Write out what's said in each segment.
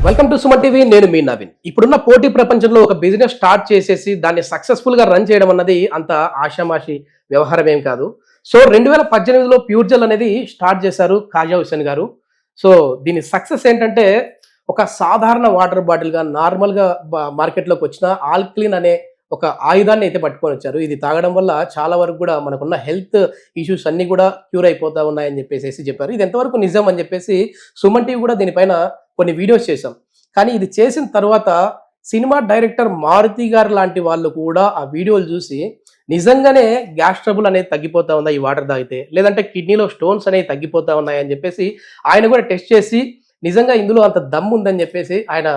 Welcome to Suman TV. నేను మీ నవీన్. ఇప్పుడున్న పోటీ ప్రపంచంలో ఒక బిజినెస్ స్టార్ట్ చేసేసి దాన్ని సక్సెస్ఫుల్ గా రన్ చేయడం అన్నది అంత ఆషామాషి వ్యవహారం ఏం కాదు. సో 2018లో ప్యూర్జెల్ అనేది స్టార్ట్ చేశారు కాజా హుసేన్ గారు. సో దీని సక్సెస్ ఏంటంటే ఒక సాధారణ వాటర్ బాటిల్ గా నార్మల్ గా మార్కెట్లోకి వచ్చిన ఆల్క్లీన్ అనే ఒక ఆయుధాన్ని అయితే పట్టుకొని వచ్చారు. ఇది తాగడం వల్ల చాలా వరకు కూడా మనకున్న హెల్త్ ఇష్యూస్ అన్ని కూడా క్యూర్ అయిపోతా ఉన్నాయని చెప్పేసి చెప్పారు. ఇది ఎంతవరకు నిజం అని చెప్పేసి సుమన్ టీవీ కూడా దీనిపైన కొన్ని వీడియోస్ చేశాం. కానీ ఇది చేసిన తర్వాత సినిమా డైరెక్టర్ మారుతి గారు లాంటి వాళ్ళు కూడా ఆ వీడియోలు చూసి నిజంగానే గ్యాస్ ట్రబుల్ అనేది తగ్గిపోతా ఉందా ఈ వాటర్ తాగితే, లేదంటే కిడ్నీలో స్టోన్స్ అనేవి తగ్గిపోతా ఉన్నాయి అని చెప్పేసి ఆయన కూడా టెస్ట్ చేసి నిజంగా ఇందులో అంత దమ్ ఉందని చెప్పేసి ఆయన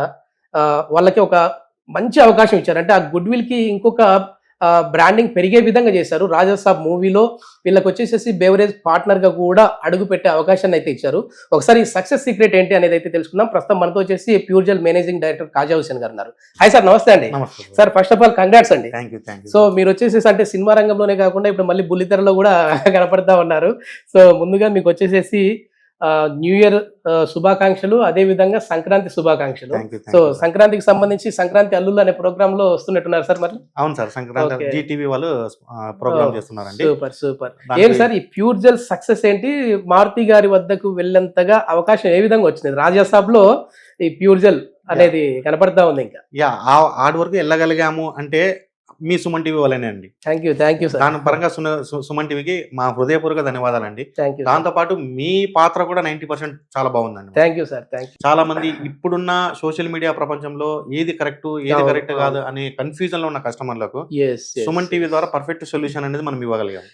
వాళ్ళకి ఒక మంచి అవకాశం ఇచ్చారు. అంటే ఆ గుడ్ విల్ కి ఇంకొక బ్రాండింగ్ పెరిగే విధంగా చేశారు. రాజాసాబ్ మూవీలో వీళ్ళకి వచ్చేసేసి బెవరేజ్ పార్ట్నర్ గా కూడా అడుగు పెట్టే అవకాశాన్ని అయితే ఇచ్చారు. ఒకసారి సక్సెస్ సీక్రెట్ ఏంటి అనేది అయితే తెలుసుకుందాం. ప్రస్తుతం మనతో వచ్చేసి ప్యూర్జెల్ మేనేజింగ్ డైరెక్టర్ కాజా హుసేన్ గారు ఉన్నారు. హాయ్ సార్, నమస్తే అండి. Sir first of all congrats అండి. సో మీరు వచ్చేసేసి అంటే సినిమా రంగంలోనే కాకుండా ఇప్పుడు మళ్ళీ బుల్లితెరలో కూడా కనపడతా ఉన్నారు. సో ముందుగా మీకు వచ్చేసేసి న్యూ ఇయర్ శుభాకాంక్షలు, అదే విధంగా సంక్రాంతి శుభాకాంక్షలు. సో సంక్రాంతికి సంబంధించి సంక్రాంతి అల్లుళ్ళు అనే ప్రోగ్రామ్ లో వస్తున్నట్టున్నారు సార్. మరి అవును సార్, సంక్రాంతి జీటీవీ వాళ్ళు ప్రోగ్రామ్ చేస్తున్నారండి. Super super. ఏంటి సార్ ఈ ప్యూర్జెల్ సక్సెస్ ఏంటి? మారుతి గారి వద్దకు వెళ్ళేంతగా అవకాశం ఏ విధంగా వచ్చింది? రాజాసాబ్ లో ఈ ప్యూర్జెల్ అనేది కనపడతా ఉంది. ఇంకా ఆడి వరకు వెళ్ళగలిగాము అంటే మీ సుమన్ టీవీ వల్లనే అండి. Thank you sir. దాని పరంగా సుమన్ టీవీకి మా హృదయపూర్వక ధన్యవాదాలండి. దాంతో పాటు మీ పాత్ర కూడా 90% చాలా బాగుందండి. Thank you sir. చాలా మంది ఇప్పుడున్న సోషల్ మీడియా ప్రపంచంలో ఏది కరెక్ట్ ఏది కరెక్ట్ కాదు అనే కన్ఫ్యూజన్ లో ఉన్న కస్టమర్లకు సుమన్ టీవీ ద్వారా పర్ఫెక్ట్ సొల్యూషన్ అనేది మనం ఇవ్వగలిగాం.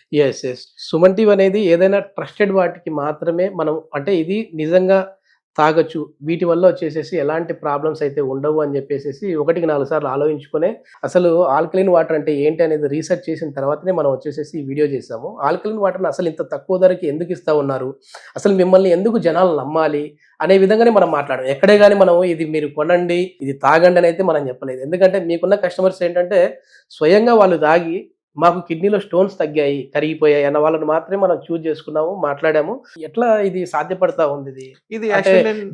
సుమన్ టీవీ అనేది ఏదైనా ట్రస్టెడ్ వాటికి మాత్రమే మనం, అంటే ఇది నిజంగా తాగొచ్చు, వీటి వల్ల వచ్చేసేసి ఎలాంటి ప్రాబ్లమ్స్ అయితే ఉండవు అని చెప్పేసి 1-4 సార్లు ఆలోచించుకునే అసలు ఆల్కలైన్ వాటర్ అంటే ఏంటి అనేది రీసెర్చ్ చేసిన తర్వాతనే మనం వచ్చేసేసి ఈ వీడియో చేసాము. ఆల్కలైన్ వాటర్ని అసలు ఇంత తక్కువ ధరకి ఎందుకు ఇస్తా ఉన్నారు, అసలు మిమ్మల్ని ఎందుకు జనాలు నమ్మాలి అనే విధంగానే మనం మాట్లాడాం. ఎక్కడే కానీ మనం ఇది మీరు కొనండి ఇది తాగండి అని అయితే మనం చెప్పలేదు. ఎందుకంటే మీకున్న కస్టమర్స్ ఏంటంటే స్వయంగా వాళ్ళు తాగి మాకు కిడ్నీలో స్టోన్స్ తగ్గాయి, కరిగిపోయాయి అన్న వాళ్ళని మాత్రమే మనం చూజ్ చేసుకున్నాము, మాట్లాడాము. ఎట్లా ఇది సాధ్యపడతా ఉంది? ఇది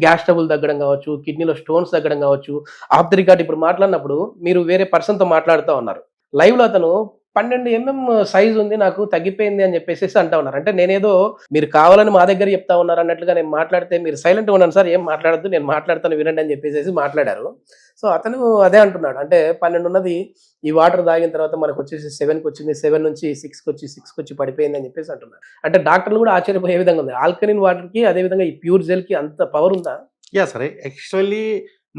గ్యాస్ ట్రబుల్ తగ్గడం కావచ్చు, కిడ్నీలో స్టోన్స్ తగ్గడం కావచ్చు. ఆఫ్ ది రికార్డ్ ఇప్పుడు మాట్లాడినప్పుడు మీరు వేరే పర్సన్ తో మాట్లాడుతూ ఉన్నారు, లైవ్ లో అతను 12 mm సైజ్ ఉంది నాకు తగ్గిపోయింది అని చెప్పేసి అంటా ఉన్నారు. అంటే నేనేదో మీరు కావాలని మా దగ్గర చెప్తా ఉన్నారు అన్నట్లుగా నేను మాట్లాడితే మీరు సైలెంట్ గా ఉన్నాను సార్, ఏం మాట్లాడద్దు నేను మాట్లాడతాను వినండి అని చెప్పేసి మాట్లాడారు. సో అతను అదే అంటున్నాడు, అంటే 12 ఉన్నది ఈ వాటర్ తాగిన తర్వాత మనకు వచ్చేసి 7కి వచ్చింది, 7 నుంచి 6కి వచ్చి పడిపోయింది అని చెప్పేసి అంటున్నారు. అంటే డాక్టర్లు కూడా ఆశ్చర్యపోయే విధంగా ఉంది. ఆల్కలైన్ వాటర్ కి అదే విధంగా ఈ ప్యూర్ జెల్ కి అంత పవర్ ఉందా? సరే, యాక్చువల్లీ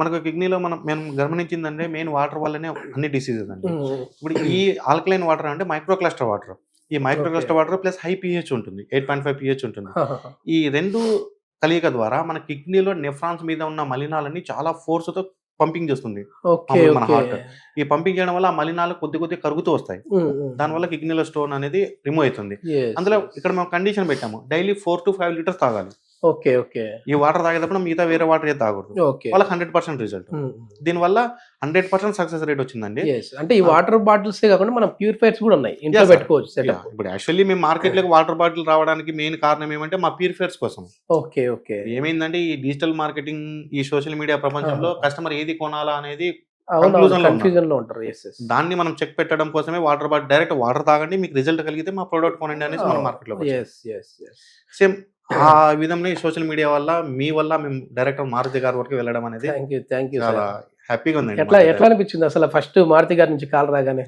మనకు కిడ్నీలో మనం గమనించిందంటే మెయిన్ వాటర్ వల్లనే అన్ని డిసీజెస్ అండి. ఇప్పుడు ఈ ఆల్కలైన్ వాటర్ అంటే మైక్రో క్లస్టర్ వాటర్, ఈ micro cluster water plus high pH ఉంటుంది, 8.5 pH ఉంటుంది. ఈ రెండు కలయిక ద్వారా మన కిడ్నీలో నెఫ్రాన్స్ మీద ఉన్న మలినాలని చాలా ఫోర్స్ తో పంపింగ్ చేస్తుంది మన హార్ట్. ఈ పంపింగ్ చేయడం వల్ల ఆ మలినాలు కొద్ది కరుగుతూ వస్తాయి. దానివల్ల కిడ్నీలో స్టోన్ అనేది రిమూవ్ అవుతుంది. అందులో ఇక్కడ మేము కండిషన్ పెట్టాము, డైలీ 4 to 5 లీటర్స్ తాగాలి. ఈ వాటర్ తాగేటప్పుడు మిగతా వేరే వాటర్ ఏ తాగకూడదు. వాళ్ళకి 100% రిజల్ట్. దీనివల్ల 100% సక్సెస్ రేట్ వచ్చిందండి. అంటే ఈ వాటర్ బాటిల్స్ కాకుండా మనం ప్యూరిఫైర్స్ కూడా ఉన్నాయి, ఇంట్లో పెట్టుకోవచ్చు. ఇప్పుడు యాక్చువల్లీ మేము మార్కెట్ లోకి వాటర్ బాటిల్ రావడానికి మెయిన్ కారణం ఏమంటే మా ప్యూరిఫైర్స్ కోసం. ఏమైందంటే ఈ డిజిటల్ మార్కెటింగ్ ఈ సోషల్ మీడియా ప్రపంచంలో కస్టమర్ ఏది కొనాలా అనేది కన్ఫ్యూజన్ లో ఉంటారు. దాన్ని మనం చెక్ పెట్టడం కోసమే వాటర్ బాటిల్ డైరెక్ట్ వాటర్ తాగండి, మీకు రిజల్ట్ కలిగితే మా ప్రొడక్ట్ కొనండి అనేసి మనం మార్కెట్ లో సేమ్ ఆ విధంగా ఈ సోషల్ మీడియా వల్ల మీ వల్ల మేము డైరెక్టర్ మారుతి గారి వరకు వెళ్ళడం అనేది చాలా హ్యాపీగా ఉంది. ఎట్లా అనిపించింది అసలు ఫస్ట్ మారుతి గారి నుంచి కాల్ రాగానే?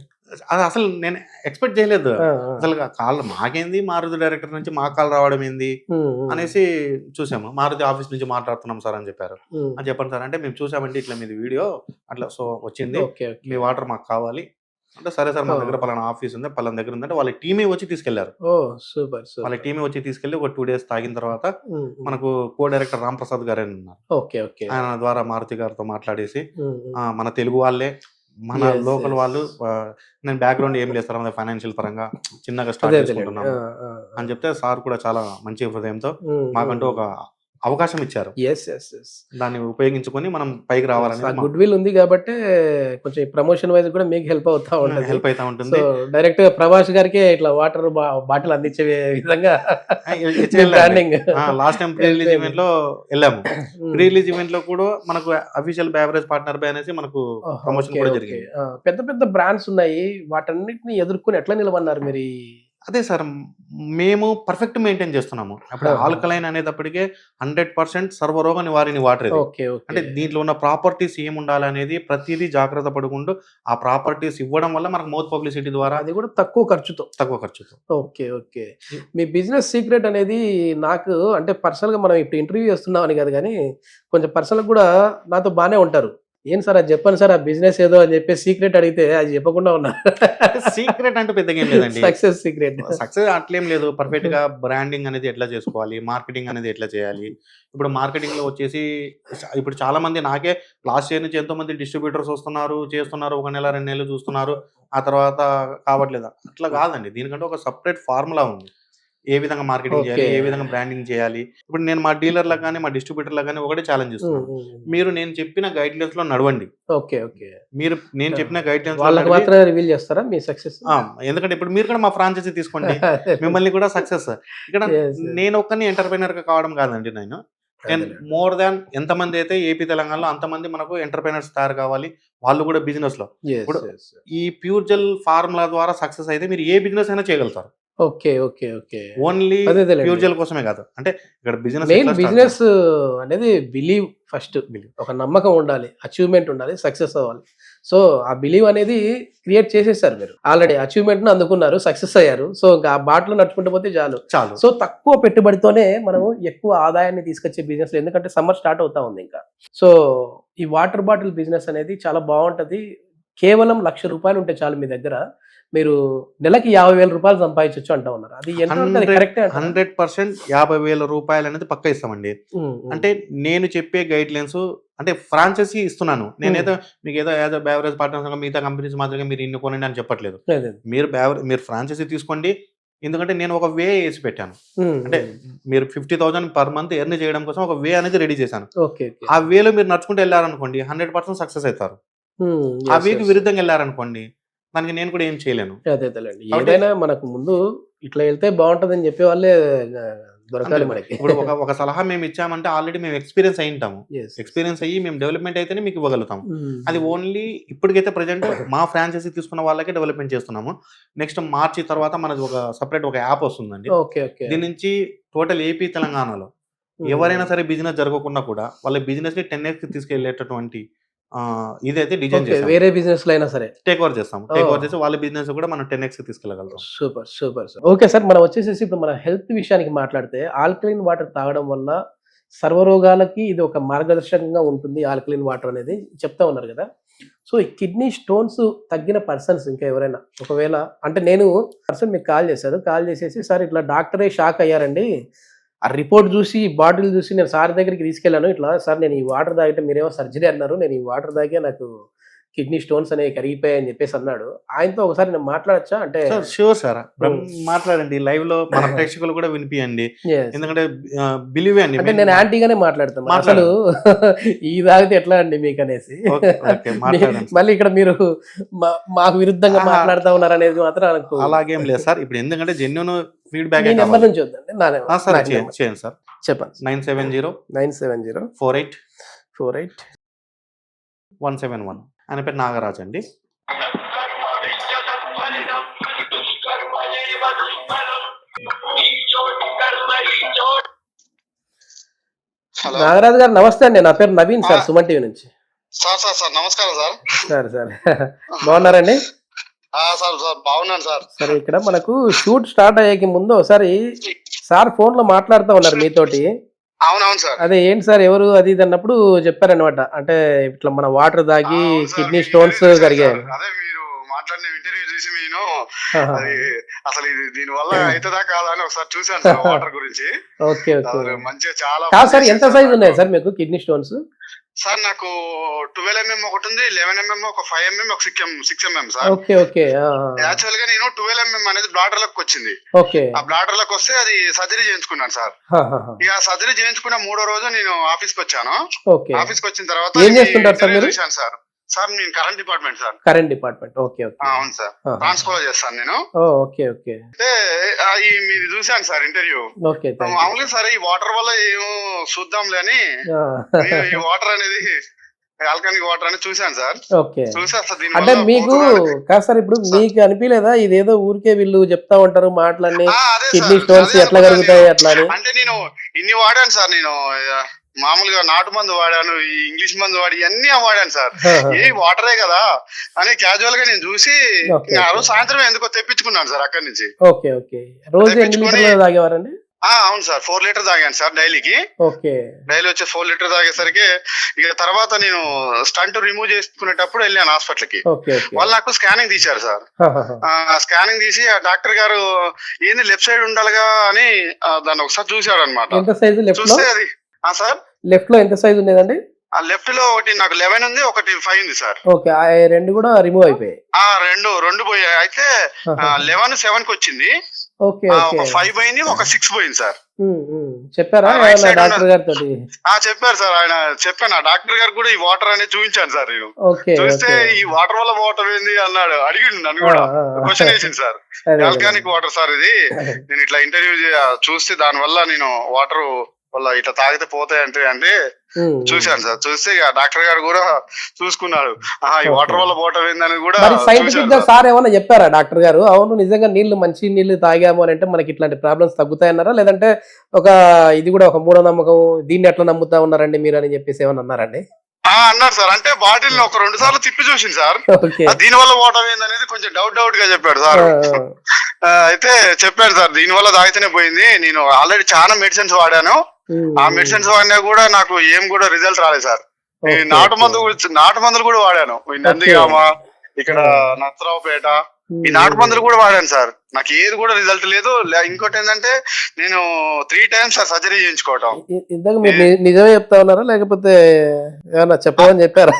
అది అసలు నేను ఎక్స్పెక్ట్ చేయలేదు. అసలు కాల్ మాకేంది, మారుతి డైరెక్టర్ నుంచి మా కాల్ రావడం ఏంది అనేసి చూసాము. మారుతి ఆఫీస్ నుంచి మాట్లాడుతున్నాం సార్ అని చెప్పారు. అని చెప్పండి సార్ అంటే మేము చూసామంటే ఇట్లా మీది వీడియో అట్లా సో వచ్చింది, మీ వాటర్ మాకు కావాలి అంటే సరే సార్ మా దగ్గర పలానా ఆఫీస్ ఉంది పలానా దగ్గర ఉందంటే వాళ్ళ టీమే వచ్చి తీసుకెళ్లారు. వాళ్ళ టీమే వచ్చి తీసుకెళ్లి ఒక 2 days తాగిన తర్వాత మనకు కో డైరెక్టర్ రామ్ ప్రసాద్ గారు ఉన్నారు. ఆయన ద్వారా మారుతి గారితో మాట్లాడేసి మన తెలుగు వాళ్ళే మన లోకల్ వాళ్ళు, నేను బ్యాక్గ్రౌండ్ ఏం లేదు సార్ ఫైనాన్షియల్ పరంగా చిన్నగా స్టార్ట్ చేసుకుంటున్నాను అని చెప్తే సార్ కూడా చాలా మంచి హృదయంతో మాకంటూ ఒక అవకాశం ఇచ్చారు. ఎస్ ఎస్ ఎస్ దాన్ని ఉపయోగించుకొని మనం పైకి రావాలని గుడ్ విల్ ఉంది కాబట్టి కొంచెం ప్రమోషన్ వైజ్ కూడా మీకు హెల్ప్ అవుతా ఉంటుంది. హెల్ప్ అవుతా ఉంటుంది. డైరెక్ట్ గా ప్రభాస్ గారికి ఇట్లా వాటర్ బాటిల్ అందించే విధంగా branding. Last time pre release event లో వెళ్ళాము. ప్రీ రిలీజ్ ఈవెంట్ లో కూడా మనకు అఫీషియల్ బేవరేజ్ పార్ట్నర్ బై అనేసి మనకు ప్రమోషన్ కూడా జరిగింది. పెద్ద పెద్ద బ్రాండ్స్ ఉన్నాయి, వాటన్నిటిని ఎదుర్కొని ఎట్లా నిలబడినారు మీరు? అదే సార్, మేము పర్ఫెక్ట్ మెయింటైన్ చేస్తున్నాము. అప్పుడు ఆల్కలైన్ అనేటప్పటికే 100% సర్వరోగ నివారిణి వాటర్ ఇది. అంటే దీంట్లో ఉన్న ప్రాపర్టీస్ ఏముండాలి అనేది ప్రతిదీ జాగ్రత్త పడుకుంటూ ఆ ప్రాపర్టీస్ ఇవ్వడం వల్ల మనకు మౌత్ పబ్లిసిటీ ద్వారా అది కూడా తక్కువ ఖర్చుతో. Okay okay. మీ బిజినెస్ సీక్రెట్ అనేది నాకు అంటే పర్సనల్ గా మనం ఇప్పుడు ఇంటర్వ్యూ చేస్తున్నాం అని కాదు, కానీ కొంచెం పర్సనల్ కూడా నాతో బాగానే ఉంటారు. ఏం సార్ అది చెప్పండి సార్, ఆ బిజినెస్ ఏదో అని చెప్పి సీక్రెట్ అడిగితే అది చెప్పకుండా ఉన్నారు. సీక్రెట్ అంటే పెద్దగా ఏం లేదండి. సక్సెస్ సీక్రెట్, సక్సెస్ అట్లేం లేదు. పర్ఫెక్ట్ గా బ్రాండింగ్ అనేది ఎట్లా చేసుకోవాలి, మార్కెటింగ్ అనేది ఎట్లా చేయాలి. ఇప్పుడు మార్కెటింగ్ లో వచ్చేసి ఇప్పుడు చాలా మంది నాకే లాస్ట్ ఇయర్ నుంచి ఎంతో మంది డిస్ట్రిబ్యూటర్స్ వస్తున్నారు, చేస్తున్నారు, 1 నెల 2 నెలలు చూస్తున్నారు, ఆ తర్వాత కావట్లేదు. అట్లా కాదండి, దీనికంటే ఒక సపరేట్ ఫార్ములా ఉంది. ఏ విధంగా మార్కెటింగ్ చేయాలి, ఏ విధంగా బ్రాండింగ్ చేయాలి. ఇప్పుడు నేను మా డీలర్లకు కానీ మా డిస్ట్రిబ్యూటర్లకు కానీ ఒకటే ఛాలెంజ్ ఇస్తున్నాను, మీరు నేను చెప్పిన గైడ్ లైన్స్ లో నడవండి. మీరు నేను చెప్పిన గైడ్ లైన్స్ రివీల్ చేస్తారా మీ సక్సెస్? ఎందుకంటే ఇప్పుడు మీరు కూడా మా ఫ్రాంచైజీ తీసుకోండి, మిమ్మల్ని కూడా సక్సెస్. ఇక్కడ నేను ఒక్కరిని ఎంటర్ప్రైనర్ గా కావడం కాదండి, నేను మోర్ దాన్ ఎంతమంది అయితే ఏపీ తెలంగాణలో అంతమంది మనకు ఎంటర్ప్రైనర్స్ తయారు కావాలి, వాళ్ళు కూడా బిజినెస్ లో. ఇప్పుడు ఈ ప్యూర్ జెల్ ఫార్ములా ద్వారా సక్సెస్ అయితే మీరు ఏ బిజినెస్ అయినా చేయగలుగుతారు. Okay okay okay. Only pure gel కోసమే కాదు, అంటే ఇక్కడ బిజినెస్ అనేది బిలీవ్, ఫస్ట్ ఒక నమ్మకం ఉండాలి, అచీవ్మెంట్ ఉండాలి, సక్సెస్ అవ్వాలి. సో ఆ బిలీవ్ అనేది క్రియేట్ చేసేసారు మీరు, ఆల్రెడీ అచీవ్మెంట్ ను అందుకున్నారు, సక్సెస్ అయ్యారు. సో ఇంకా ఆ బాటలో నడుచుకుంటూ పోతే చాలు. సో తక్కువ పెట్టుబడితోనే మనము ఎక్కువ ఆదాయాన్ని తీసుకొచ్చే బిజినెస్, ఎందుకంటే సమ్మర్ స్టార్ట్ అవుతా ఉంది ఇంకా. సో ఈ వాటర్ బాటిల్ బిజినెస్ అనేది చాలా బాగుంటది. కేవలం ₹1,00,000 ఉంటే చాలు మీ దగ్గర, మీరు నెలకి ₹50,000 సంపాదించవచ్చు అంటా ఉన్నారు. అది 100% ₹50,000 అనేది పక్కా ఇస్తామండి. అంటే నేను చెప్పే గైడ్ లైన్స్ అంటే ఫ్రాంచైజీ ఇస్తున్నాను, నేనేదో మీకు ఏదో యాజ్ బేవరేజ్ పార్ట్నర్స్ మిగతా కంపెనీస్ మాత్రమే మీరు ఇన్ని కొనండి అని చెప్పట్లేదు. మీరు ఫ్రాంచైజీ తీసుకోండి, ఎందుకంటే నేను ఒక వే వేసి పెట్టాను. అంటే మీరు 50,000 పర్ మంత్ ఎర్న్ చేయడం కోసం ఒక వే అనేది రెడీ చేశాను. ఆ వేలో మీరు నడుచుకుంటూ వెళ్ళారనుకోండి 100% సక్సెస్ అవుతారు. ఆ వేకి విరుద్ధంగా వెళ్ళారనుకోండి దానికి నేను కూడా ఏం చేయలేను. ఏదైనా మనకు ముందు ఇట్లా వెళ్తే బాగుంటదని చెప్పే వాళ్ళే దొరకాలి మనకి. ఇప్పుడు ఒక సలహా మేము ఇచ్చామంటే ఆల్రెడీ మేము ఎక్స్పీరియన్స్ అయి ఉంటాము, ఎక్స్పీరియన్స్ అయ్యి మేము డెవలప్మెంట్ అయితేనే మీకు ఇవ్వగలుగుతాము. అది ఓన్లీ ఇప్పటికైతే ప్రజెంట్ మా ఫ్రాంచైజీ తీసుకున్న వాళ్ళకే డెవలప్మెంట్ చేస్తున్నాము. నెక్స్ట్ మార్చి తర్వాత మనది ఒక సపరేట్ ఒక యాప్ వస్తుందండి. దీని నుంచి టోటల్ ఏపీ తెలంగాణలో ఎవరైనా సరే బిజినెస్ జరగకుండా కూడా వాళ్ళ బిజినెస్ ని 10x తీసుకెళ్లేటటువంటి ఇదైతే డిజైన్ చేస్తాం. వేరే బిజినెస్ లో అయినా సరే టేక్ ఓవర్ చేస్తాం. టేక్ ఓవర్ చేసి వాళ్ళ బిజినెస్ కూడా మనం 10x తీసుకెళ్ళగలుగుతాం. Super super sir. Okay sir, మనం వచ్చేసేసి ఇప్పుడు మన హెల్త్ విషయానికి మాట్లాడితే, ఆల్కలైన్ వాటర్ తాగడం వల్ల సర్వరోగాలకి ఇది ఒక మార్గదర్శకంగా ఉంటుంది ఆల్కలైన్ వాటర్ అనేది చెప్తా ఉన్నారు కదా. సో ఈ కిడ్నీ స్టోన్స్ తగ్గిన పర్సన్స్ ఇంకా ఎవరైనా ఒకవేళ, అంటే నేను పర్సన్ మీకు కాల్ చేశారు, కాల్ చేసేసి సార్ ఇట్లా డాక్టరే షాక్ అయ్యారండి, ఆ రిపోర్ట్ చూసి బాటిల్ చూసి నేను సార్ దగ్గరికి తీసుకెళ్ళాను, ఇట్లా సార్ నేను ఈ వాటర్ తాగితే మీరేమో సర్జరీ అన్నారు, నేను ఈ వాటర్ తాగే నాకు కిడ్నీ స్టోన్స్ అనేవి కరిగిపోయాయి అని చెప్పేసి అన్నాడు. ఆయనతో ఒకసారి నేను మాట్లాడచ్చా? అంటే షూర్ సార్, మాట్లాడండి, లైవ్ లో మన ప్రేక్షకులు కూడా వినిపియండి, ఎందుకంటే బిలీవ్ అండి. అంటే నేను యాంటీగానే మాట్లాడతాను, అసలు ఈ తాగితే ఎట్లా అండి మీకు అనేసి. మళ్ళీ ఇక్కడ మీరు మాకు విరుద్ధంగా మాట్లాడుతూ ఉన్నారు అనేది మాత్రం నాకు అలాగేం లేదు సార్. ఇప్పుడు ఎందుకంటే జెన్యూన్ ఫీడ్బ్యాక్ నెంబర్ నుంచి వద్దండి, చేయండి సార్. చెప్పండి. 9704848 ఆయన పేరు నాగరాజ్ అండి. నాగరాజ్ గారు నమస్తే అండి, నా పేరు నవీన్ సార్, సుమన్ టీవీ నుంచి. సార్ నమస్కారం సార్. సార్ బాగున్నారండి? బాగున్నాను సార్. సరే, ఇక్కడ మనకు షూట్ స్టార్ట్ అయ్యేకి ముందు ఒకసారి సార్ ఫోన్ లో మాట్లాడుతూ ఉన్నారు మీతోటి. అవునవును సార్. అదే ఏంటి సార్ ఎవరు అది ఇది అన్నప్పుడు చెప్పారనమాట, అంటే ఇట్లా మన వాటర్ తాగి కిడ్నీ స్టోన్స్ కరిగాయి. అదే మీరు మాట్లాడిన ఇంటర్వ్యూ చూసి నేను అసలు ఇది దీని వల్ల అవుతుందా కాదా అని ఒకసారి చూసాను సార్ వాటర్ గురించి. ఓకే మంచిగా చాలా కాదు సార్, ఎంత సైజ్ ఉన్నాయి సార్ మీకు కిడ్నీ స్టోన్స్? సార్ నాకు 12mm ఒకటి ఉంది, 11mm, ఒక 5mm, ఒక 6mm sir. Okay okay. Actual గా నేను 12mm అనేది బ్లాడర్ లకు వచ్చింది. ఓకే. ఆ బ్లాడర్ లకు వస్తే అది సర్జరీ చేయించుకున్నాను సార్. ఇక సర్జరీ చేయించుకున్న 3వ రోజు నేను ఆఫీస్ కి వచ్చాను. ఓకే. ఆఫీస్ కి వచ్చిన తర్వాత ఏం చేస్తుంటారు సార్ మీరు? చూశాను సార్. సార్ నేను current department sir. Current department. Okay okay. అవును సార్, ట్రాన్స్ఫర్ చేస్తాను నేను. Okay okay. అంటే మీరు చూశాను సార్ ఇంటర్వ్యూ. ఓకే. మామూలుగా సరే ఈ వాటర్ వల్ల ఏమో చూద్దాంలే అని ఈ వాటర్ అనేది ఆల్కనిక్ వాటర్ అని చూశాను సార్. ఓకే. చూసి అసలు అంటే మీకు కాదు సార్, ఇప్పుడు మీకు అనిపించలేదా ఇదేదో ఊరికే వీళ్ళు చెప్తా ఉంటారు మాటలన్నీ, కిడ్నీ స్టోన్స్ ఎట్లా కలుగుతాయి అట్లా అని? అంటే నేను ఇన్ని వాడాను సార్. నేను మామూలుగా నాటు మందు వాడాను, ఈ ఇంగ్లీష్ మందు వాడి అన్ని వాడాను సార్. ఏ వాటరే కదా అని క్యాజువల్ గా నేను చూసి ఆ రోజు సాయంత్రం ఎందుకో తెప్పించుకున్నాను సార్ అక్కడి నుంచి. Okay okay. రోజు ఎన్ని లీటర్లు తాగేవారండి? అవును సార్, 4 లీటర్ తాగాను సార్ డైలీకి. ఓకే. డైలీ వచ్చి 4 లీటర్ తాగేసరికి ఇక తర్వాత నేను స్టంట్ రిమూవ్ చేసుకునేటప్పుడు వెళ్ళాను హాస్పిటల్ కి. వాళ్ళు నాకు స్కానింగ్ తీశారు సార్. స్కానింగ్ తీసి ఆ డాక్టర్ గారు ఏంది లెఫ్ట్ సైడ్ ఉండాలిగా అని దాన్ని ఒకసారి చూసాడు అనమాట. చూస్తే అది సార్ లెఫ్ట్ లో ఎంత సైజ్ ఉండేదండి? ఆ లెఫ్ట్ లో ఒకటి నాకు 11 ఉంది, ఒకటి 5 ఉంది సార్. ఓకే. ఆ రెండు కూడా రిమూవ్ అయిపోయాయి. రెండు పోయాయి. అయితే 11 7 కి వచ్చింది. ఓకే. ఒక 5 పోయింది, ఒక 6 పోయింది సార్. చెప్పారా డాక్టర్ గారితో? చెప్పారు సార్. ఆయన చెప్పాను, ఆ డాక్టర్ గారు కూడా ఈ వాటర్ అనేది చూపించాను సార్ నేను. ఓకే. చూస్తే ఈ వాటర్ వల్ల వాటర్ ఏంది అన్నాడు, అడిగిండు నన్ను కూడా క్వశ్చన్ వేసింది సార్. ఆల్కానిక్ వాటర్ సార్ ఇది, నేను ఇట్లా ఇంటర్వ్యూ చూస్తే దాని వల్ల నేను వాటర్ వల్ల ఇట్లా తాగితే పోతాయంటే అంటే చూశాను సార్. చూస్తే డాక్టర్ గారు కూడా చూసుకున్నాడు, ఈ వాటర్ వల్ల పోవటం ఏందని కూడా. సైంటిఫిక్ గా సార్ ఏమన్నా చెప్పారా డాక్టర్ గారు? అవును నిజంగా మంచి నీళ్లు తాగాము అని అంటే మనకి ఇట్లాంటి ప్రాబ్లమ్స్ తగ్గుతాయన్నారా, లేదంటే ఒక ఇది కూడా ఒక మూఢనమ్మకం, దీన్ని ఎట్లా నమ్ముతా ఉన్నారండి మీరు అని చెప్పేసి ఏమన్నా అన్నారండి? అన్నారు సార్. అంటే బాటిల్ ఒక 2 సార్లు తిప్పి చూసింది సార్. దీని వల్ల పోవటం ఏందనేది కొంచెం డౌట్ గా చెప్పాడు సార్. అయితే చెప్పాను సార్, దీని వల్ల తాగితేనే పోయింది. నేను ఆల్రెడీ చాలా మెడిసిన్స్ వాడాను, ఆ మెడిసిన్స్ వాడినా కూడా నాకు ఏం కూడా రిజల్ట్ రాలేదు సార్. నాటు మందులు కూడా వాడాను, నందిగామ, ఇక్కడ నత్సరావుపేట, ఈ నాటు మందులు కూడా వాడాను సార్. నాకు ఏది కూడా రిజల్ట్ లేదు. ఇంకోటి ఏంటంటే నేను 3 times సర్జరీ చేయించుకోవటం. ఇంతకు మీరు నిజమే చెప్తా ఉన్నారా లేకపోతే ఏమన్నా చెప్పమని చెప్పారా?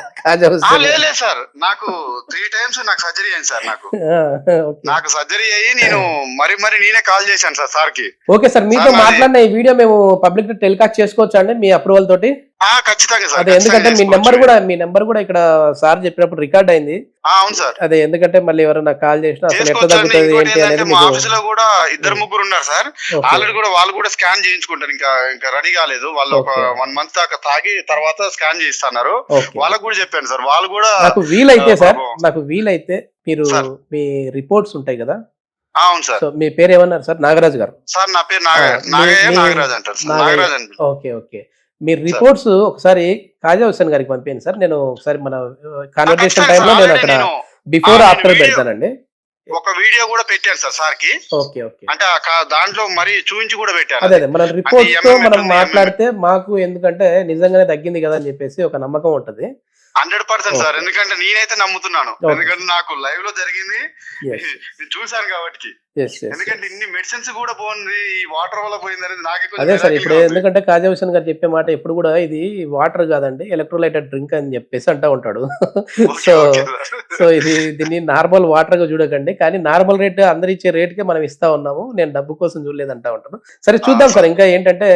లేదు సార్, నాకు 3 times నాకు సర్జరీ అయింది సార్. నాకు సర్జరీ అయ్యి నేను మరి నేనే కాల్ చేశాను సార్ సార్కి. ఓకే సార్, మీతో మాట్లాడిన ఈ వీడియో మేము పబ్లిక్ టెలికాస్ట్ చేసుకోవచ్చా అండి మీ అప్రూవల్ తోటి? ఖచ్చితంగా సార్. అదే ఎందుకంటే మీ నెంబర్ కూడా ఇక్కడ సార్ చెప్పినప్పుడు రికార్డ్ అయింది. అవును సార్. అదే ఎందుకంటే మళ్ళీ ఎవరైనా కాల్ చేసినా అసలు ఎట్లా తగ్గుతుంది ఏంటి అనేది. మా ఆఫీస్ లో కూడా 2-3 ఉన్నారు సార్. ఆల్రెడీ కూడా వాళ్ళు కూడా స్కాన్ చేయించుకుంటారు. ఇంకా రెడీ కాలేదు వాళ్ళు. ఒక 1 month దాకా తాగి తర్వాత స్కాన్ చేయిస్తున్నారు. వాళ్ళకు కూడా చెప్పాను సార్. వాళ్ళు కూడా నాకు వీలైతే మీరు మీ రిపోర్ట్స్ ఉంటాయి కదా. అవును సార్. మీ పేరు ఏమన్నారు సార్? నాగరాజు గారు సార్. నా పేరు నాగరాజ్ అంటారు. నాగరాజ్ అంటారు. Okay okay. మీరు రిపోర్ట్స్ ఒకసారి కాజా హుస్సేన్ గారికి పంపించండి సార్. నేను ఒకసారి మన కాన్వర్సేషన్ టైంలో నేను అక్కడ బిఫోర్ ఆఫ్టర్ పెడతానండి. ఒక వీడియో కూడా పెట్టాను సార్ సార్కి. Okay okay. అంటే దాంట్లో మరి చూపించి కూడా పెట్టాను. అదే మన రిపోర్ట్స్ తో మనం మాట్లాడితే మాకు ఎందుకంటే నిజంగానే తగ్గింది కదా అని చెప్పేసి ఒక నమ్మకం ఉంటది. 100% సార్. ఎందుకంటే నేనైతే నమ్ముతున్నాను. ఎందుకంటే నాకు లైవ్ లో జరిగింది, చూసాను కాబట్టి. ఎందుకంటే ఇన్ని మెడిసిన్స్ కూడా పోయింది, ఈ వాటర్ వల్ల పోయింది అనేది నాకే. అదే సార్, ఇప్పుడు ఎందుకంటే కాజా హుస్సేన్ గారు చెప్పే మాట ఎప్పుడు కూడా ఇది వాటర్ కాదండి, ఎలక్ట్రోలైటెడ్ డ్రింక్ అని చెప్పేసి అంటా ఉంటాడు. సో దీన్ని నార్మల్ వాటర్ గా చూడకండి, కానీ నార్మల్ రేట్ అందరు ఇచ్చే రేట్ కే మనం ఇస్తా ఉన్నాము, నేను డబ్బు కోసం చూడలేదు అంటా ఉంటాను. సరే చూద్దాం సార్. ఇంకా ఏంటంటే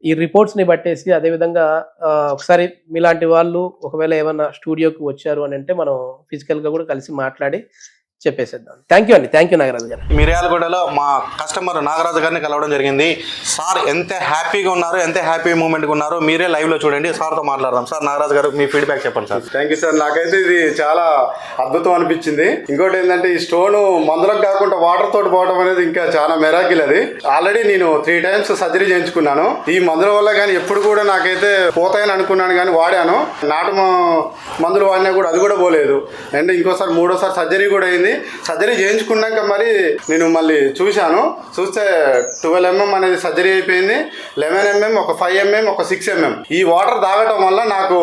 ఈ రిపోర్ట్స్ ని బట్టేసి అదే విధంగా ఒకసారి మీలాంటి వాళ్ళు ఒకవేళ ఏమైనా స్టూడియోకి వచ్చారు అని అంటే మనం ఫిజికల్ గా కూడా కలిసి మాట్లాడి చెప్పేసేద్దాం. థ్యాంక్ యూ అండి. థ్యాంక్ యూ నాగరాజు గారు. మిర్యాలగూడలో మా కస్టమర్ నాగరాజు గారిని కలవడం జరిగింది. సార్ ఎంత హ్యాపీగా ఉన్నారు, ఎంత హ్యాపీ మూమెంట్గా ఉన్నారు మీరే లైవ్ లో చూడండి. సార్తో మాట్లాడదాం. సార్ నాగరాజు గారు మీ ఫీడ్బ్యాక్ చెప్పండి సార్. Thank you sir. నాకైతే ఇది చాలా అద్భుతం అనిపించింది. ఇంకోటి ఏంటంటే ఈ స్టోన్ మందులకు కాకుండా వాటర్ తోటి పోవడం అనేది ఇంకా చాలా మెరాకిల్. అది ఆల్రెడీ నేను 3 times సర్జరీ చేయించుకున్నాను. ఈ మందుల వల్ల కానీ ఎప్పుడు కూడా నాకైతే పోతాయని అనుకున్నాను, కానీ వాడాను. నాటు మందులు వాడినా కూడా అది కూడా పోలేదు. అండ్ ఇంకోసారి 3వ సారి సర్జరీ కూడా అయింది. ఉండేది. సర్జరీ చేయించుకున్నాక మరి నేను మళ్ళీ చూస్తే 12 mm అనేది సర్జరీ అయిపోయింది. 11 mm, ఒక 5 mm, ఒక 6 mm. ఈ వాటర్ తాగటం వల్ల నాకు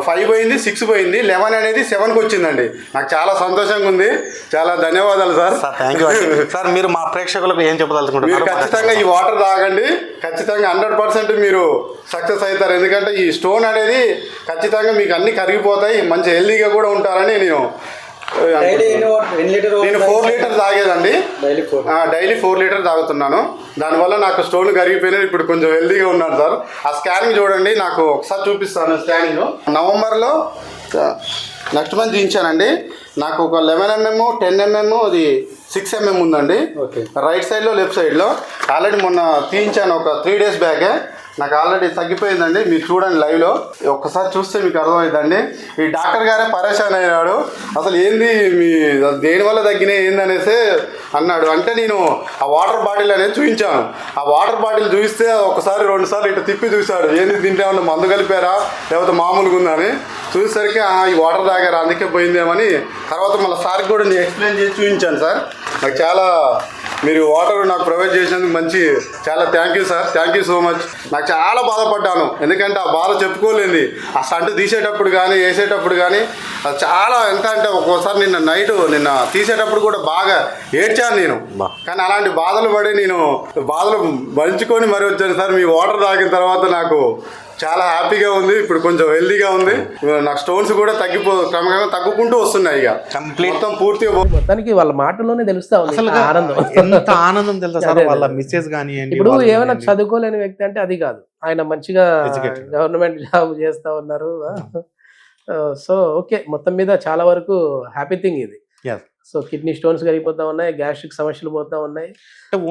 5 పోయింది, 6 పోయింది, 11 అనేది 7కి వచ్చిందండి. నాకు చాలా సంతోషంగా ఉంది. చాలా ధన్యవాదాలు సార్. Thank you sir. మీరు మా ప్రేక్షకులకు ఏం మీరు చెప్పదలుచుకుంటున్నారు? ఖచ్చితంగా ఈ వాటర్ తాగండి. ఖచ్చితంగా 100% మీరు సక్సెస్ అవుతారు. ఎందుకంటే ఈ స్టోన్ అనేది ఖచ్చితంగా మీకు అన్ని కరిగిపోతాయి, మంచి హెల్దీగా కూడా ఉంటారని నేను 4 లీటర్ తాగేదండి. డైలీ 4 లీటర్ తాగుతున్నాను. దానివల్ల నాకు స్టోన్ కరిగిపోయినాయి. ఇప్పుడు కొంచెం హెల్దీగా ఉన్నాను సార్. ఆ స్కానింగ్ చూడండి, నాకు ఒకసారి చూపిస్తాను. స్కానింగ్ నవంబర్లో నెక్స్ట్ మంత్ తీయించానండి. నాకు ఒక 11 mm, 10 mm, అది 6 mm ఉందండి. రైట్ సైడ్లో, లెఫ్ట్ సైడ్లో. ఆల్రెడీ మొన్న తీయించాను ఒక 3 days బ్యాకే. నాకు ఆల్రెడీ తగ్గిపోయిందండి. మీరు చూడండి లైవ్లో, ఒక్కసారి చూస్తే మీకు అర్థమవుతుందండి. ఈ డాక్టర్ గారే పరేషాన్ అయ్యాడు. అసలు ఏంది మీ దేనివల్ల తగ్గినాయి ఏందనేసి అన్నాడు. అంటే నేను ఆ వాటర్ బాటిల్ అనేది చూపించాను. ఆ వాటర్ బాటిల్ చూపిస్తే ఒకసారి 2 సార్లు ఇటు తిప్పి చూశాడు. ఏంది దీంట్లో ఏమన్నా మందు కలిపారా లేకపోతే మామూలుగా ఉందని. చూసేసరికి ఈ వాటర్ తాగారు అందుకే పోయిందేమని తర్వాత మళ్ళీ సార్కి కూడా నేను ఎక్స్ప్లెయిన్ చేసి చూపించాను సార్. నాకు చాలా మీరు వాటర్ నాకు ప్రొవైడ్ చేసినందుకు చాలా thank you sir. Thank you so much. నాకు చాలా బాధపడ్డాను, ఎందుకంటే ఆ బాధ చెప్పుకోలేంది. ఆ స్టంట్ తీసేటప్పుడు కానీ వేసేటప్పుడు కానీ చాలా ఎంత అంటే ఒక్కోసారి నిన్న తీసేటప్పుడు కూడా బాగా ఏడ్చాను నేను. కానీ అలాంటి బాధలు పడి నేను బాధలు భరించుకొని మరి వచ్చాను సార్. మీ వాటర్ తాగిన తర్వాత నాకు చాలా హ్యాపీగా ఉంది. ఇప్పుడు కొంచెం హెల్దీగా ఉంది. నాకు స్టోన్స్ కూడా క్రమంగా తగ్గుకుంటూ వస్తున్నాయి. ఇక కంప్లీట్ మొత్తం పూర్తిగా మొత్తానికి వాళ్ళ మాటల్లోనే తెలుస్తా ఉంది అసలు ఆనందం. ఎంత ఆనందం తెలుసా సార్. వాళ్ళ మిస్సెస్ కానివ్వండి, ఇప్పుడు ఏమైనా చదువుకోలేని వ్యక్తి అంటే అది కాదు. ఆయన మంచిగా గవర్నమెంట్ జాబ్ చేస్తా ఉన్నారు. సో ఓకే, మొత్తం మీద చాలా వరకు హ్యాపీ థింగ్ ఇది. సో కిడ్నీ స్టోన్స్ కరిగిపోతా ఉన్నాయి, గ్యాస్ట్రిక్ సమస్యలు పోతా ఉన్నాయి.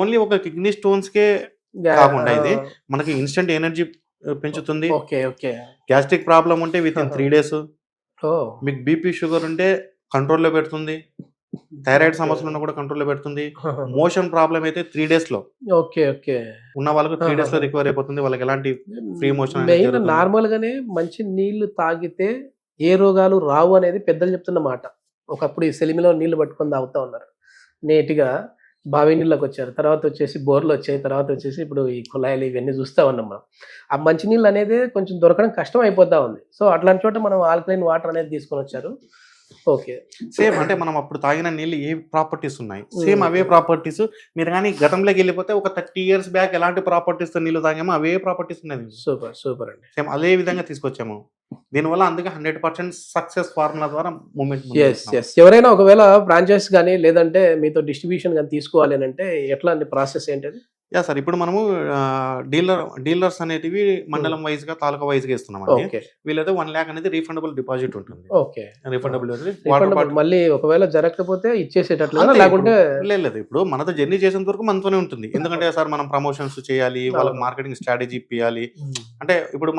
ఓన్లీ ఒక కిడ్నీ స్టోన్స్ కే కాకుండా ఇది మనకి ఇన్స్టెంట్ ఎనర్జీ పెంచుతుంది. గ్యాస్ట్రిక్ ప్రాబ్లం ఉంటే విత్ ఇన్ 3 days, మీకు బీపీ షుగర్ ఉంటే కంట్రోల్లో పెడుతుంది. థైరాయిడ్ సమస్యలు ఉన్నా కూడా కంట్రోల్లో పెడుతుంది. మోషన్ ప్రాబ్లం అయితే 3 days లో ఉన్న వాళ్ళకి 3 days లో రికవర్ అయిపోతుంది. వాళ్ళకి ఎలాంటి ఫ్రీ మోషన్. నార్మల్ గానే మంచి నీళ్లు తాగితే ఏ రోగాలు రావు అనేది పెద్దలు చెప్తున్న మాట. ఒకప్పుడు ఈ సెలిమిలో నీళ్లు పట్టుకొని తాగుతా ఉన్నారు. నేటిగా బావి నీళ్ళకి వచ్చారు, తర్వాత వచ్చేసి బోర్లు వచ్చాయి, తర్వాత వచ్చేసి ఇప్పుడు ఈ కుళాయిలు ఇవన్నీ చూస్తూ ఉన్నాం మనం. ఆ మంచినీళ్ళు అనేది కొంచెం దొరకడం కష్టం అయిపోతా ఉంది. సో అట్లాంటి చోట మనం ఆల్కలైన్ వాటర్ అనేది తీసుకొని వచ్చారు. ఓకే, సేమ్ అంటే మనం అప్పుడు తాగిన నీళ్ళు ఏ ప్రాపర్టీస్ ఉన్నాయి, సేమ్ అవే ప్రాపర్టీస్. మీరు కానీ గతంలోకి వెళ్ళిపోతే ఒక 30 years బ్యాక్ ఎలాంటి ప్రాపర్టీస్ తో నీళ్ళు తాగామో అవే ప్రాపర్టీస్ ఉన్నాయి. సూపర్ సూపర్ అండి. సేమ్ అదే విధంగా తీసుకొచ్చాము. దీనివల్ల అందుకే 100% సక్సెస్ ఫార్ములా ద్వారా మూమెంట్. ఎవరైనా ఒకవేళ ఫ్రాంచైజ్ కానీ లేదంటే మీతో డిస్ట్రిబ్యూషన్ కానీ తీసుకోవాలి అని అంటే ఎట్లా అండి ప్రాసెస్ ఏంటది? యా సార్, ఇప్పుడు మనము డీలర్స్ అనేటివి మండలం వైజ్ గా, తాలూకా వైజ్ గా ఇస్తున్నాం అండి. వీళ్ళైతే 1 lakh అనేది రీఫండబుల్ డిపాజిట్ ఉంటుంది. రీఫండబుల్ మళ్ళీ ఒకవేళ జరగకపోతే ఇచ్చేసేటట్లు లేకుంటే లేదు. ఇప్పుడు మనతో జర్నీ చేసేంత వరకు మనతోనే ఉంటుంది. ఎందుకంటే సార్ మనం ప్రమోషన్స్ చేయాలి, వాళ్ళకి మార్కెటింగ్ స్ట్రాటజీ ఇప్పియాలి. అంటే ఇప్పుడు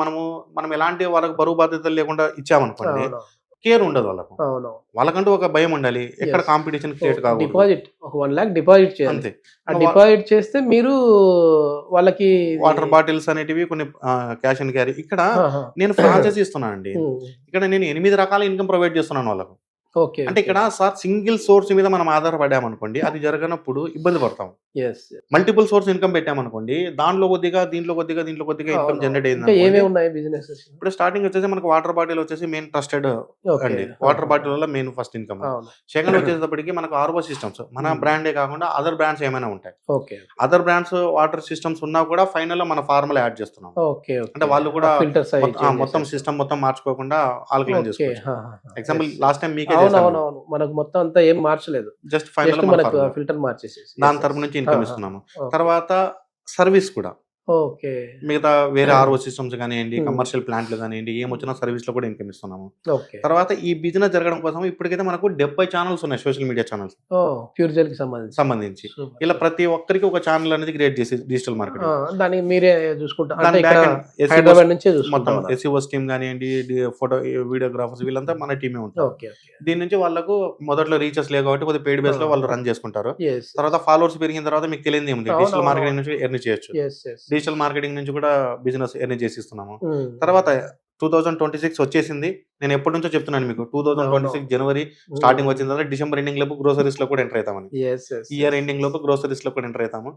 మనం ఎలాంటి వాళ్ళకి బరువు బాధ్యతలు లేకుండా ఇచ్చామనుకోండి, కేర్ ఉండదు వాళ్ళకు. వాళ్ళకంటూ ఒక భయం ఉండాలి. ఎక్కడ కాంపిటీషన్ క్రియేట్ కావాలి. డిపాజిట్ ఒక 1 lakh డిపాజిట్ చేయాలి. అంతే. డిపాజిట్ చేస్తే మీరు వాళ్ళకి వాటర్ బాటిల్స్ అనేటివి కొన్ని క్యాష్ అండ్ క్యారీ. ఇక్కడ నేను ఫ్రాంచైజీ ఇస్తున్నాను అండి. ఇక్కడ నేను 8 రకాల ఇన్కమ్ ప్రొవైడ్ చేస్తున్నాను వాళ్ళకు. అంటే ఇక్కడ సార్ సింగిల్ సోర్స్ మీద మనం ఆధారపడామనుకోండి, అది జరగనప్పుడు ఇబ్బంది పడతాం. మల్టిపుల్ సోర్స్ ఇన్కమ్ పెట్టామనుకోండి, దీంట్లో కొద్దిగా ఇన్కమ్ జనరేట్ అయింది. ఇప్పుడు స్టార్టింగ్ వచ్చేసి మనకు వాటర్ బాటిల్ వచ్చేసి మెయిన్ ట్రస్టెడ్ అండి. వాటర్ బాటిల్ వల్ల మెయిన్ ఫస్ట్ ఇన్కమ్. సెకండ్ వచ్చేటప్పటికి మనకు ఆర్ఓ సిస్టమ్స్, మన బ్రాండే కాకుండా అదర్ బ్రాండ్స్ ఏమైనా ఉంటాయి. అదర్ బ్రాండ్స్ వాటర్ సిస్టమ్స్ ఉన్నా కూడా ఫైనల్ లో మన ఫార్ములా యాడ్ చేస్తున్నాం. అంటే వాళ్ళు కూడా మొత్తం సిస్టమ్ మొత్తం మార్చుకోకుండా ఆల్కలైన్ చేసుకోవచ్చు. ఎగ్జాంపుల్ లాస్ట్ టైం మీకే మనకు మొత్తం అంతా ఏం మార్చలేదు, జస్ట్ ఫైనల్ మనకు ఫిల్టర్ మార్చేసి దాని తరపు నుంచి ఇన్కమ్ ఇస్తున్నాము. తర్వాత సర్వీస్ కూడా మిగతా వేరే ఆర్ఓ సిస్టమ్స్ కానివ్వండి, కమర్షియల్ ప్లాంట్లు కానివ్వండి, ఏమొచ్చినా సర్వీస్ లో కూడా ఇన్కమ్ ఇస్తున్నాము. తర్వాత ఈ బిజినెస్ జరగడం కోసం ఇప్పటికైతే మనకు 70 ఛానల్స్ ఉన్నాయి, సోషల్ మీడియా ఛానల్స్ ప్యూర్జెల్ కి సంబంధించి. ఇలా ప్రతి ఒక్కరికి ఒక ఛానల్ అనేది క్రియేట్ చేసి డిజిటల్ మార్కెటింగ్ దాన్ని మీరే చూసుకుంటారు. మొత్తం ఎస్ఈఓస్ టీమ్ కానివ్వండి, ఫోటో వీడియోగ్రాఫర్స్ వీళ్ళంతా మన టీమే ఉంటారు. దీని నుంచి వాళ్ళకు మొదట్లో రీచెస్ లేవు కాబట్టి కొద్దిగా పెయిడ్ బేస్ లో వాళ్ళు రన్ చేసుకుంటారు. తర్వాత ఫాలోవర్స్ పెరిగిన తర్వాత మీకు తెలియదు ఏముంది, డిజిటల్ మార్కెటింగ్ నుంచి ఎర్న్ చేయొచ్చు. డిజిటల్ మార్కెటింగ్ నుంచి కూడా బిజినెస్ ఎర్న్ చేసి ఇస్తున్నాము. తర్వాత 2026 వచ్చేసింది. నేను ఎప్పటి నుంచో చెప్తున్నాను మీకు 2026 జనవరి స్టార్టింగ్ వచ్చిన తర్వాత డిసెంబర్ ఎండింగ్ లోపు గ్రోసరీస్ లో కూడా ఎంటర్ అవుతామని. ఇయర్ ఎండింగ్ లోపు గ్రోసరీస్ లో కూడా ఎంటర్ అవుతాము.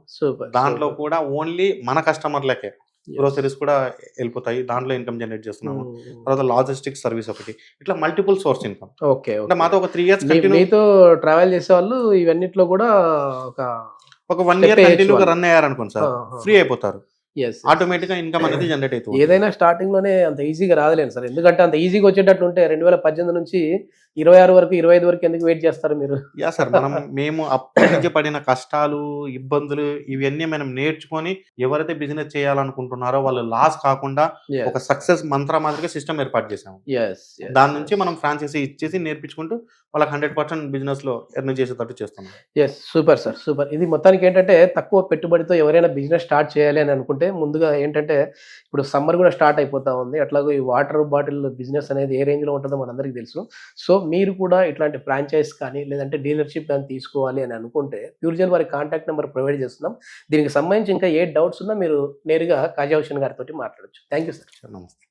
దాంట్లో కూడా ఓన్లీ మన కస్టమర్లకే గ్రోసరీస్ కూడా వెళ్ళిపోతాయి. దాంట్లో ఇన్కమ్ జనరేట్ చేస్తున్నాము. తర్వాత లాజిస్టిక్స్ సర్వీస్ ఒకటి, ఇట్లా మల్టిపుల్ సోర్స్ ఇన్కమ్. ఓకే, అంటే మాతో ఒక 3 ఇయర్స్ మీతో ట్రావెల్ చేసే వాళ్ళు ఇవన్నిట్లో కూడా ఒక 1 ఇయర్ కంటిన్యూగా రన్ అయ్యారనుకోండి సార్, ఫ్రీ అయిపోతారు. ఆటోమేటిక్ గా ఇన్కమ్ అనేది జనరేట్ అవుతుంది. ఏదైనా స్టార్టింగ్ లోనే అంత ఈజీగా రాదులేండి సార్, ఎందుకంటే అంత ఈజీగా వచ్చేటట్టు ఉంటే 2018 నుంచి 26 వరకు 25 వరకు ఎందుకు వెయిట్ చేస్తారు మీరు? యా సార్, మేము అప్పటి నుంచి పడిన కష్టాలు, ఇబ్బందులు ఇవన్నీ మనం నేర్చుకొని ఎవరైతే బిజినెస్ చేయాలనుకుంటున్నారో వాళ్ళు లాస్ కాకుండా ఒక సక్సెస్ మంత్ర మాదిరిగా సిస్టమ్ ఏర్పాటు చేసాము. దాని నుంచి మనం ఫ్రాంచైజీ ఇచ్చేసి నేర్పించుకుంటూ వాళ్ళకి 100% బిజినెస్ లో ఎర్న్ చేసేటట్టు చేస్తున్నాం. Super sir, super. ఇది మొత్తానికి ఏంటంటే తక్కువ పెట్టుబడితో ఎవరైనా బిజినెస్ స్టార్ట్ చేయాలి అని అనుకుంటే ముందుగా ఏంటంటే ఇప్పుడు సమ్మర్ కూడా స్టార్ట్ అయిపోతా ఉంది, అట్లాగే ఈ వాటర్ బాటిల్ బిజినెస్ అనేది ఏ రేంజ్ లో ఉంటుందో మనందరికీ తెలుసు. సో మీరు కూడా ఇట్లాంటి ఫ్రాంచైజ్ కానీ లేదంటే డీలర్షిప్ కానీ తీసుకోవాలి అని అనుకుంటే ప్యూర్జెల్ వారి కాంటాక్ట్ నెంబర్ ప్రొవైడ్ చేస్తున్నాం. దీనికి సంబంధించి ఇంకా ఏ డౌట్స్ ఉన్నా మీరు నేరుగా కాజా హుసేన్ గారితో మాట్లాడచ్చు. Thank you sir. నమస్తే.